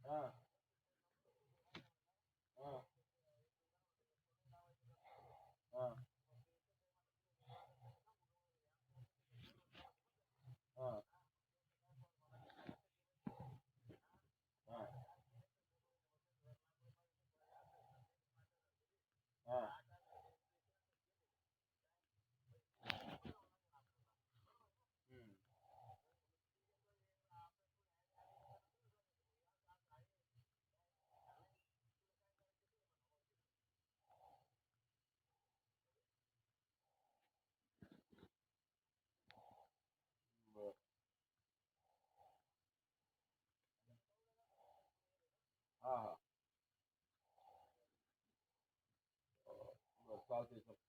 हा हा हा हा हा हा हम्म बर हा हा बर चालतंय चालतंय.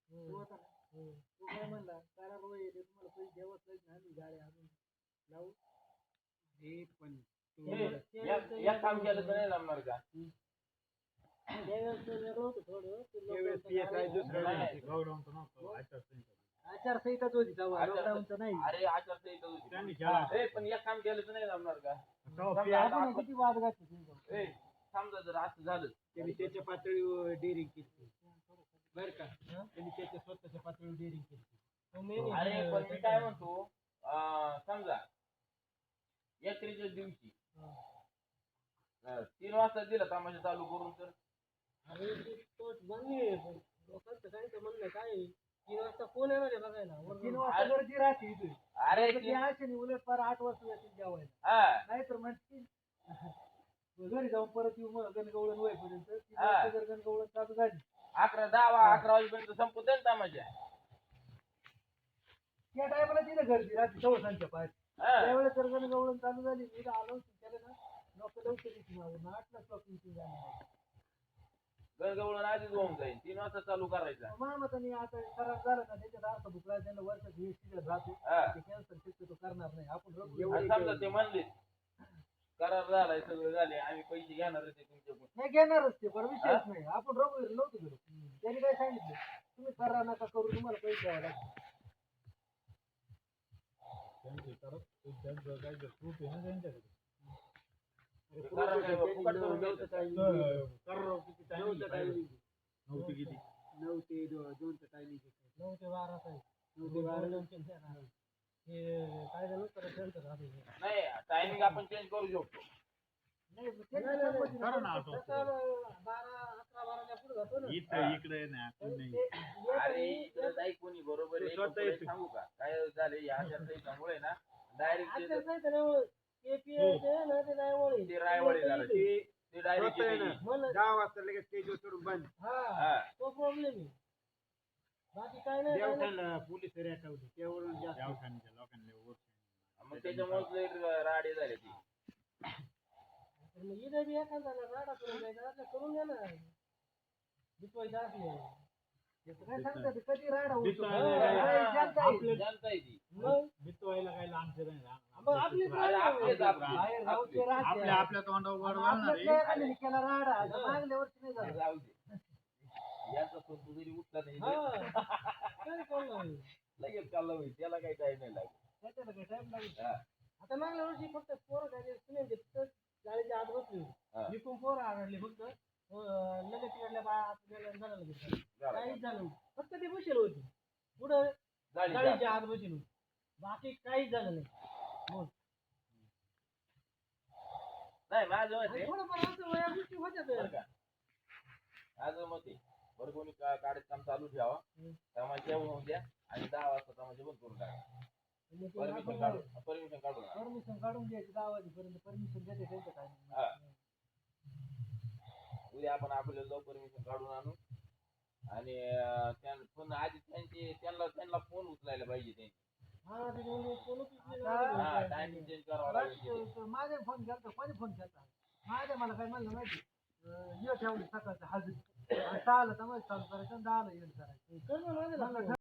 तो होता ना तो काय म्हणला करा बाबा येते तुम्हाला पैसे द्यावंच लागेल ना आम्ही गाड्या आणून लावू हे पण एक काम केलं तर नाही जमणार का? त्यावेळेस वेगळं होतं थोडं ते त्यावेळेस lockdown चं PSI दुसरं नाही. होतं, लॉकडाऊनचं नव्हतं, आचारसंहिता. आचारसंहिताच होती तेव्हा लॉकडाऊनचं नाही अरे आचारसंहिता होती. त्यांनी केला. ए, पण एक काम केलं तर नाही जमणार का? तेव्हा समजा आता आपण आपण- किती वाद घातले ए, समजा जर असं झालं त्यांनी त्याच्या पातळीवर डेअरिंग केली बर का त्यांनी त्याच्या स्वतःच्या पातळीवर डेअरिंग केली अरे पण मी काय म्हणतो समजा यात्रेच्या दिवशी 3 वाजता दिला तमाशा चालू करून तर अरे ते तोच बंदी आहे पण लोकांचं काय तर म्हणणं काय आहे, 3 वाजता कोण येणार आहे बघायला 3 वाजता गर्दी राहते इथे अरे ते असे नाही उलट फार 8 वाजता येतील जेवायला हा नाही तर म्हणतील घरी जाऊन परत येऊ मग गणगवळण होईपर्यंत 3 हा. वाजता जर गणगवळण चालू झाली 11 वाजेपर्यंत संपू दे ना तमाशा. त्या टायमाला तिथे गर्दी राहते चौसांच्या पाय हा. त्यावेळेस जर गणगवळण चालू झाली मी आलो त्याला ना लोक लवकर येतील 8लाच लोक येतील जाणार गणगवळण आधीच होऊन जाईल 3 वाजता चालू करायचा. महामताने आता करार झाला ना त्याच्यात अर्थ बुकला त्यांना वर्षात 20 राहतो हा. ते कॅन्सल शक्यतो करणार नाही आपण आणि समजा ते म्हणले करार झालाय सगळं झाले आम्ही पैसे घेणार आहे तुमच्याकडून नाही घेणारच ते पण विषयच नाही आपण रघुवीर नव्हतो गेलो त्यांनी काय सांगितलं तुम्ही करा नका करू तुम्हाला पैसे द्यावे लागतील त्यांचे करत त्यांचं काय ते proof आहे ना त्यांच्याकडे. करार काय बा, फुकट करून घ्यायचं. तर करार किती timing पाहिजे? 9 ते किती? 9 ते 2चं टायमिंग 9 ते 12 9 ते 12 हे काय झालं तर त्यांचं नाही टायमिंग आपण चेंज करू शकतो. करा ना असं. 12-11-12च्या पुढे जातो ना इथं इकडे नाही आपण नाही. अरे इकडे जाई कोणी बरोबर आहे. स्वतः पण येते. सांगू का काय झाले या आचारसंहितामुळे ना डायरेक्ट ते रायवळी झालं ते डायरेक्ट स्वतः आहे ना. 10 वाजता लगेच स्टेजवर चढून बंद. तो प्रॉब्लेम आहे बाकी काय नाही देवठाणला पोलीस रेटावली त्यावरून जास्त देवठाणच्या लोकांना ओरडून. मग त्याच्यामुळे राडे झाले ती तर मग इथे बी एखादा राडा करून जायचा असं करून द्या ना विकवायचं असले याचं काय सांगतात कधी राडा होऊ शकतो. जनता आहे. जनता आहे ती. मग बितवायला काय लांबचे नाही. मग आपली अरे आपलेच आपले. बाहेर गावचे राहते. आपल्या आपल्या तोंडावर वर घालणार आपल्याच आहे. लेकाने केला राडा आता मागल्या वर्षी नाही झाला जाऊ दे याचा फोन जरी उठला नाही काय कळलं लगेच चाललं होईल त्याला काही टाइम नाही लागत त्याच्याला काय टाइम लागेल हा. आता मागल्या वर्षी फक्त पोरं काय सिनेमा फक्त गाडीच्या आत बसली हा. विकून पोरं आढळली फक्त लगेच तिकडल्या बाया आत गेल्या झालं लगेच झालं. काहीच झालं नाही. फक्त ते बसेल होती पुढं गाडीच्या गाडीच्या आत बसेल होती बाकी काहीच झालं नाही बोल नाही माझं मत आणि आहे थोडंफार असं वया गोष्टी होत्या बरं का माझं मत आहे बरं कोणी काढत काम चालू ठेवा तमाशा होऊन द्या आणि 10 वाजता तमाशा बंद करून टाका परमिशन काढून आणा. परमिशन काढून द्यायची गावापर्यंत परमिशन देते त्यांचं काय हा. उद्या आपण आपल्याला जाऊ परमिशन काढून आणू आणि पण आधी त्यांना फोन उचलायला पाहिजे त्यांनी हा ते दोन कोणच हा टायमिंग चेंज करावा लागेल माझे फोन केला कोणी फोन केला माझ्या मला काय म्हणलं माहिती ये ठेवली सकाळचं हजरी 6ला तमाशा चालू करायचं 10ला येऊन करायचं